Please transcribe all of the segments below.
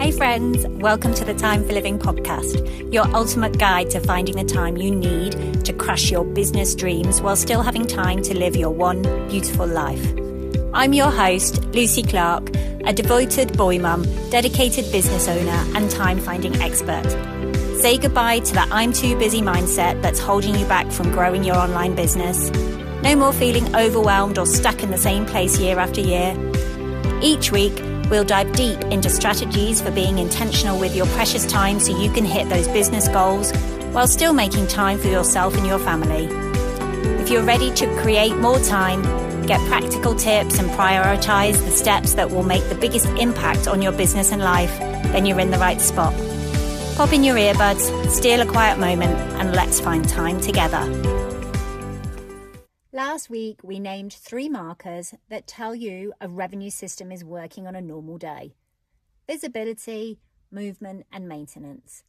Hey friends, welcome to the Time for Living podcast, your ultimate guide to finding the time you need to crush your business dreams while still having time to live your one beautiful life. I'm your host, Lucy Clark, a devoted boy mum, dedicated business owner and time-finding expert. Say goodbye to the I'm too busy mindset that's holding you back from growing your online business. No more feeling overwhelmed or stuck in the same place year after year. Each week, we'll dive deep into strategies for being intentional with your precious time so you can hit those business goals while still making time for yourself and your family. If you're ready to create more time, get practical tips and prioritize the steps that will make the biggest impact on your business and life, then you're in the right spot. Pop in your earbuds, steal a quiet moment, and let's find time together. Last week, we named 3 markers that tell you a revenue system is working on a normal day. Visibility, movement, and maintenance.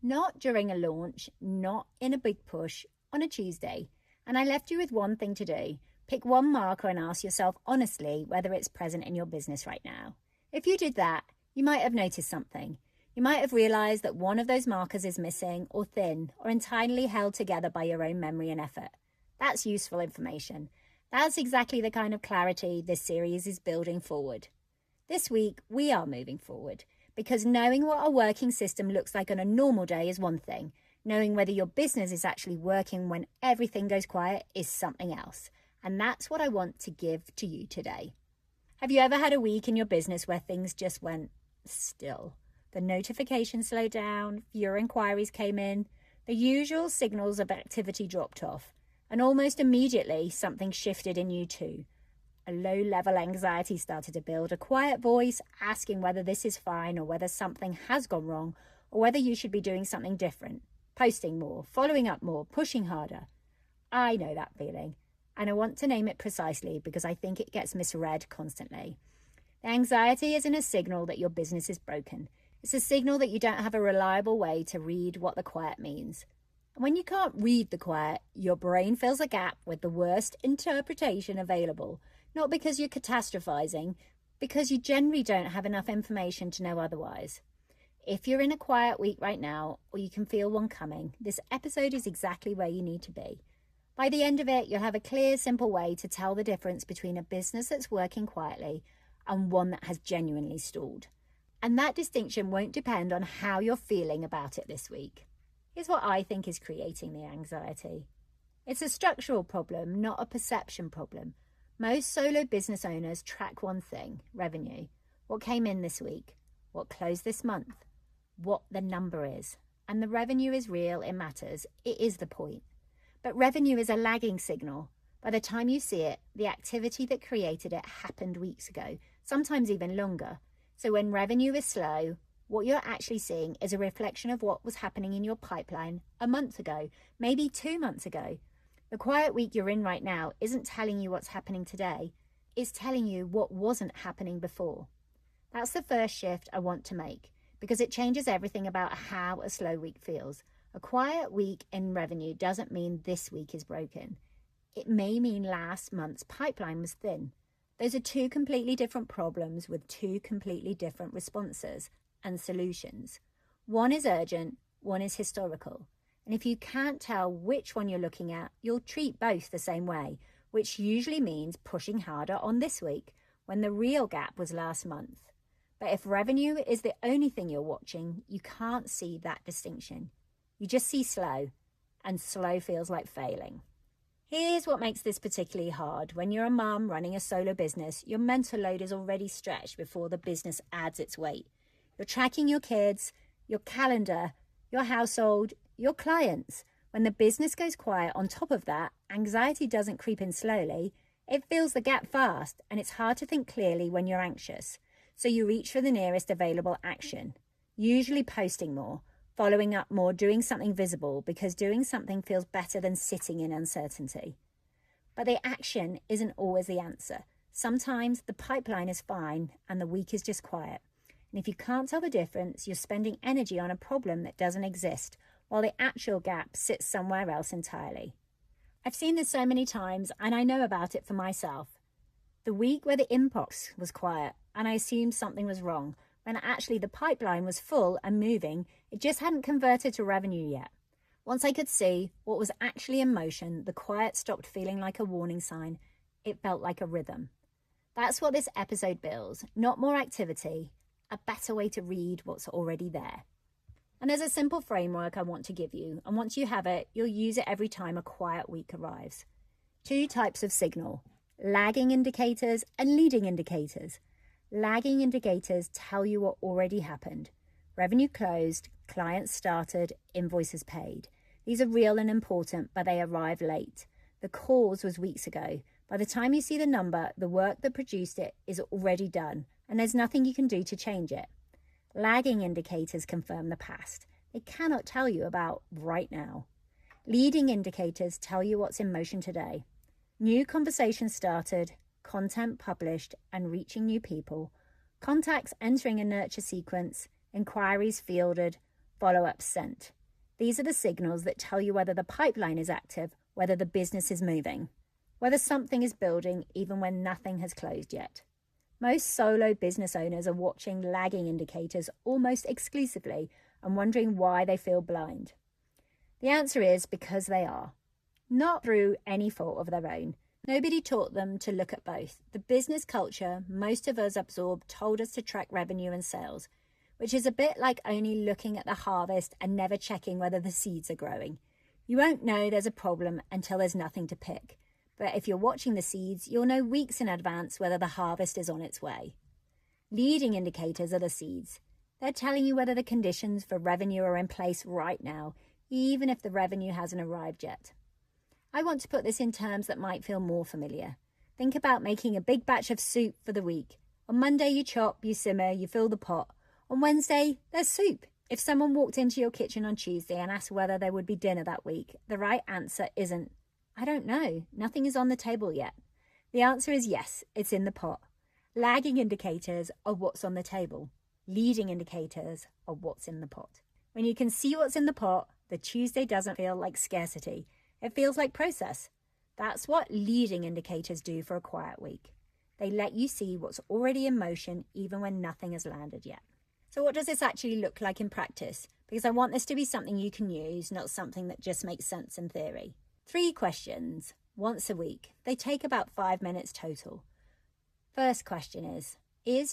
Not during a launch, not in a big push, on a Tuesday. And I left you with one thing to do. Pick one marker and ask yourself honestly whether it's present in your business right now. If you did that, you might have noticed something. You might have realized that one of those markers is missing or thin or entirely held together by your own memory and effort. That's useful information. That's exactly the kind of clarity this series is building forward. This week, we are moving forward because knowing what a working system looks like on a normal day is one thing. Knowing whether your business is actually working when everything goes quiet is something else. And that's what I want to give to you today. Have you ever had a week in your business where things just went still? The notifications slowed down, fewer inquiries came in, the usual signals of activity dropped off. And almost immediately, something shifted in you too. A low-level anxiety started to build, a quiet voice asking whether this is fine or whether something has gone wrong or whether you should be doing something different, posting more, following up more, pushing harder. I know that feeling, and I want to name it precisely because I think it gets misread constantly. The anxiety isn't a signal that your business is broken. It's a signal that you don't have a reliable way to read what the quiet means. When you can't read the quiet, your brain fills a gap with the worst interpretation available, not because you're catastrophizing, because you generally don't have enough information to know otherwise. If you're in a quiet week right now, or you can feel one coming, this episode is exactly where you need to be. By the end of it, you'll have a clear, simple way to tell the difference between a business that's working quietly and one that has genuinely stalled. And that distinction won't depend on how you're feeling about it this week. Here's what I think is creating the anxiety. It's a structural problem, not a perception problem. Most solo business owners track one thing, revenue. What came in this week? What closed this month? What the number is. And the revenue is real, it matters. It is the point. But revenue is a lagging signal. By the time you see it, the activity that created it happened weeks ago, sometimes even longer. So when revenue is slow, what you're actually seeing is a reflection of what was happening in your pipeline a month ago, maybe 2 months ago. The quiet week you're in right now isn't telling you what's happening today. It's telling you what wasn't happening before. That's the first shift I want to make because it changes everything about how a slow week feels. A quiet week in revenue doesn't mean this week is broken. It may mean last month's pipeline was thin. Those are 2 completely different problems with 2 completely different responses and solutions. One is urgent, one is historical. And if you can't tell which one you're looking at, you'll treat both the same way, which usually means pushing harder on this week when the real gap was last month. But if revenue is the only thing you're watching, you can't see that distinction. You just see slow, and slow feels like failing. Here's what makes this particularly hard. When you're a mum running a solo business, your mental load is already stretched before the business adds its weight. You're tracking your kids, your calendar, your household, your clients. When the business goes quiet on top of that, anxiety doesn't creep in slowly. It fills the gap fast, and it's hard to think clearly when you're anxious. So you reach for the nearest available action, usually posting more, following up more, doing something visible, because doing something feels better than sitting in uncertainty. But the action isn't always the answer. Sometimes the pipeline is fine and the week is just quiet. And if you can't tell the difference, you're spending energy on a problem that doesn't exist, while the actual gap sits somewhere else entirely. I've seen this so many times, and I know about it for myself. The week where the inbox was quiet, and I assumed something was wrong, when actually the pipeline was full and moving, it just hadn't converted to revenue yet. Once I could see what was actually in motion, the quiet stopped feeling like a warning sign. It felt like a rhythm. That's what this episode builds, not more activity, a better way to read what's already there. And there's a simple framework I want to give you, and once you have it, you'll use it every time a quiet week arrives. 2 types of signal: lagging indicators and leading indicators. Lagging indicators tell you what already happened. Revenue closed, clients started, invoices paid. These are real and important, but they arrive late. The cause was weeks ago. By the time you see the number, the work that produced it is already done, and there's nothing you can do to change it. Lagging indicators confirm the past. They cannot tell you about right now. Leading indicators tell you what's in motion today. New conversations started, content published and reaching new people, contacts entering a nurture sequence, inquiries fielded, follow-ups sent. These are the signals that tell you whether the pipeline is active, whether the business is moving, whether something is building even when nothing has closed yet. Most solo business owners are watching lagging indicators almost exclusively and wondering why they feel blind. The answer is because they are. Not through any fault of their own. Nobody taught them to look at both. The business culture most of us absorbed told us to track revenue and sales, which is a bit like only looking at the harvest and never checking whether the seeds are growing. You won't know there's a problem until there's nothing to pick. But if you're watching the seeds, you'll know weeks in advance whether the harvest is on its way. Leading indicators are the seeds. They're telling you whether the conditions for revenue are in place right now, even if the revenue hasn't arrived yet. I want to put this in terms that might feel more familiar. Think about making a big batch of soup for the week. On Monday you chop, you simmer, you fill the pot. On Wednesday, there's soup. If someone walked into your kitchen on Tuesday and asked whether there would be dinner that week, the right answer isn't, I don't know, nothing is on the table yet. The answer is yes, it's in the pot. Lagging indicators are what's on the table. Leading indicators are what's in the pot. When you can see what's in the pot, the Tuesday doesn't feel like scarcity. It feels like process. That's what leading indicators do for a quiet week. They let you see what's already in motion even when nothing has landed yet. So what does this actually look like in practice? Because I want this to be something you can use, not something that just makes sense in theory. 3 questions, once a week. They take about 5 minutes total. First question is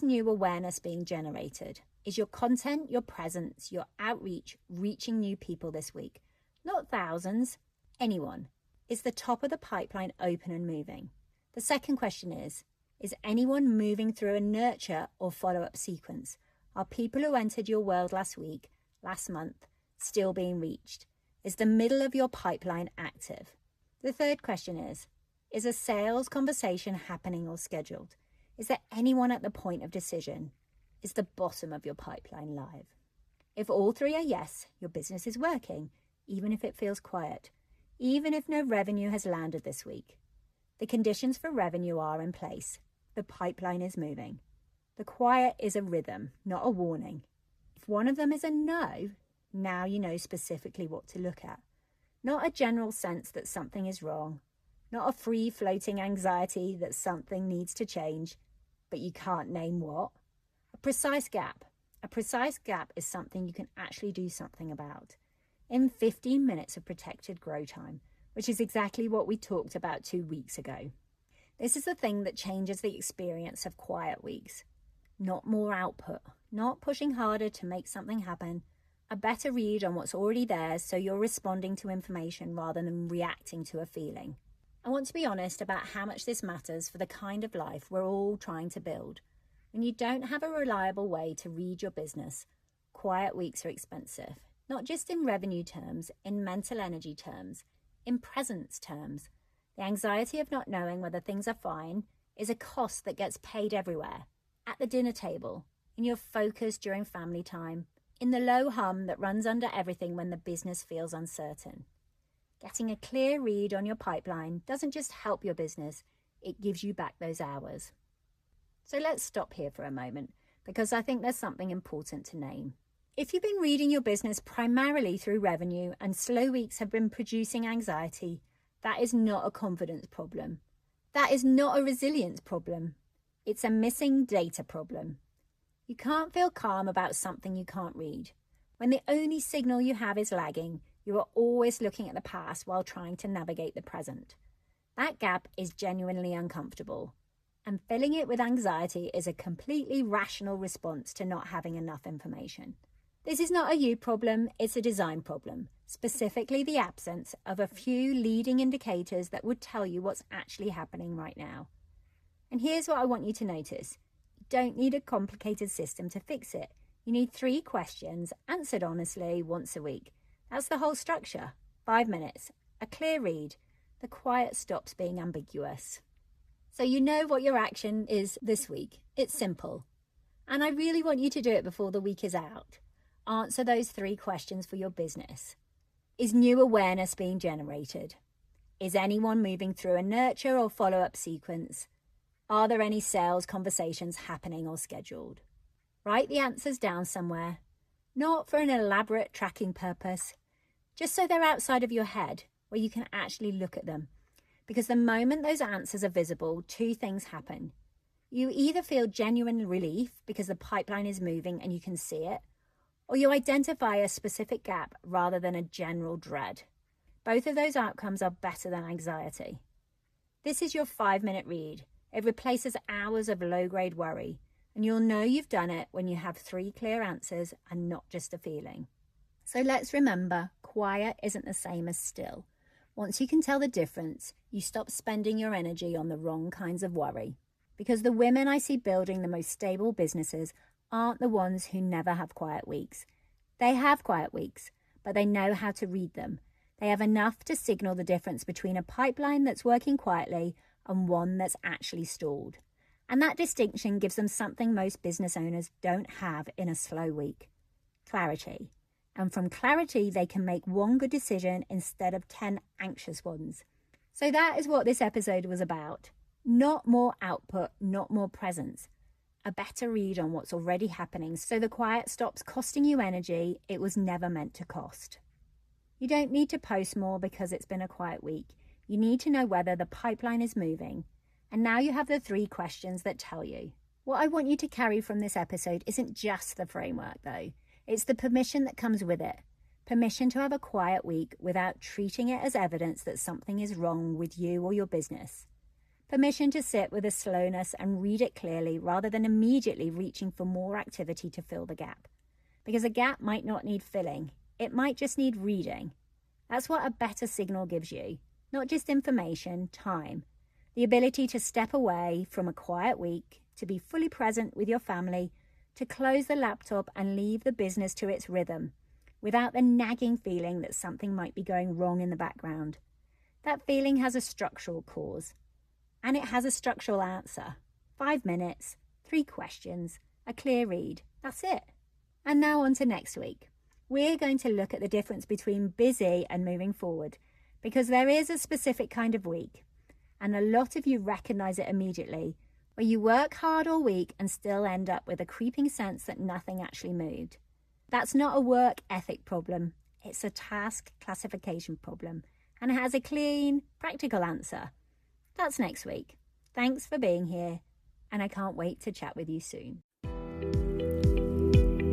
new awareness being generated? Is your content, your presence, your outreach reaching new people this week? Not thousands, anyone. Is the top of the pipeline open and moving? The second question is anyone moving through a nurture or follow-up sequence? Are people who entered your world last week, last month, still being reached? Is the middle of your pipeline active? The third question is a sales conversation happening or scheduled? Is there anyone at the point of decision? Is the bottom of your pipeline live? If all 3 are yes, your business is working, even if it feels quiet, even if no revenue has landed this week. The conditions for revenue are in place. The pipeline is moving. The quiet is a rhythm, not a warning. If one of them is a no, now you know specifically what to look at. Not a general sense that something is wrong, not a free-floating anxiety that something needs to change, but you can't name what. A precise gap. A precise gap is something you can actually do something about. In 15 minutes of protected grow time, which is exactly what we talked about 2 weeks ago. This is the thing that changes the experience of quiet weeks. Not more output, not pushing harder to make something happen, a better read on what's already there so you're responding to information rather than reacting to a feeling. I want to be honest about how much this matters for the kind of life we're all trying to build. When you don't have a reliable way to read your business, quiet weeks are expensive, not just in revenue terms, in mental energy terms, in presence terms. The anxiety of not knowing whether things are fine is a cost that gets paid everywhere. At the dinner table, in your focus during family time, in the low hum that runs under everything when the business feels uncertain. Getting a clear read on your pipeline doesn't just help your business, it gives you back those hours. So let's stop here for a moment, because I think there's something important to name. If you've been reading your business primarily through revenue and slow weeks have been producing anxiety, that is not a confidence problem. That is not a resilience problem. It's a missing data problem. You You can't feel calm about something you can't read. When the only signal you have is lagging, you are always looking at the past while trying to navigate the present. That gap is genuinely uncomfortable, and filling it with anxiety is a completely rational response to not having enough information. This is not a you problem, it's a design problem, specifically the absence of a few leading indicators that would tell you what's actually happening right now. And here's what I want you to notice. You don't need a complicated system to fix it. You need 3 questions answered honestly once a week. That's the whole structure. 5 minutes, a clear read. The quiet stops being ambiguous. So you know what your action is this week. It's simple. And I really want you to do it before the week is out. Answer those 3 questions for your business. Is new awareness being generated? Is anyone moving through a nurture or follow-up sequence? Are there any sales conversations happening or scheduled? Write the answers down somewhere, not for an elaborate tracking purpose, just so they're outside of your head where you can actually look at them. Because the moment those answers are visible, 2 things happen. You either feel genuine relief because the pipeline is moving and you can see it, or you identify a specific gap rather than a general dread. Both of those outcomes are better than anxiety. This is your 5-minute read. It replaces hours of low-grade worry, and you'll know you've done it when you have 3 clear answers and not just a feeling. So let's remember, quiet isn't the same as still. Once you can tell the difference, you stop spending your energy on the wrong kinds of worry. Because the women I see building the most stable businesses aren't the ones who never have quiet weeks. They have quiet weeks, but they know how to read them. They have enough to signal the difference between a pipeline that's working quietly and one that's actually stalled. And that distinction gives them something most business owners don't have in a slow week: clarity. And from clarity, they can make one good decision instead of 10 anxious ones. So that is what this episode was about. Not more output, not more presence. A better read on what's already happening so the quiet stops costing you energy it was never meant to cost. You don't need to post more because it's been a quiet week. You need to know whether the pipeline is moving. And now you have the 3 questions that tell you. What I want you to carry from this episode isn't just the framework though. It's the permission that comes with it. Permission to have a quiet week without treating it as evidence that something is wrong with you or your business. Permission to sit with a slowness and read it clearly rather than immediately reaching for more activity to fill the gap. Because a gap might not need filling. It might just need reading. That's what a better signal gives you. Not just information, time. The ability to step away from a quiet week, to be fully present with your family, to close the laptop and leave the business to its rhythm, without the nagging feeling that something might be going wrong in the background. That feeling has a structural cause, and it has a structural answer. 5 minutes, 3 questions, a clear read. That's it. And now on to next week. We're going to look at the difference between busy and moving forward, because there is a specific kind of week, and a lot of you recognize it immediately, where you work hard all week and still end up with a creeping sense that nothing actually moved. That's not a work ethic problem. It's a task classification problem, and it has a clean, practical answer. That's next week. Thanks for being here, and I can't wait to chat with you soon.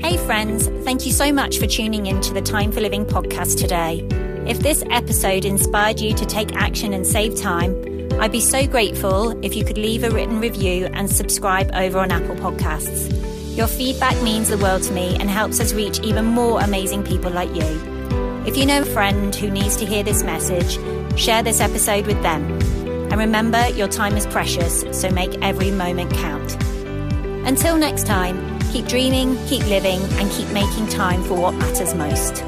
Hey friends, thank you so much for tuning in to the Time for Living podcast today. If this episode inspired you to take action and save time, I'd be so grateful if you could leave a written review and subscribe over on Apple Podcasts. Your feedback means the world to me and helps us reach even more amazing people like you. If you know a friend who needs to hear this message, share this episode with them. And remember, your time is precious, so make every moment count. Until next time, keep dreaming, keep living, and keep making time for what matters most.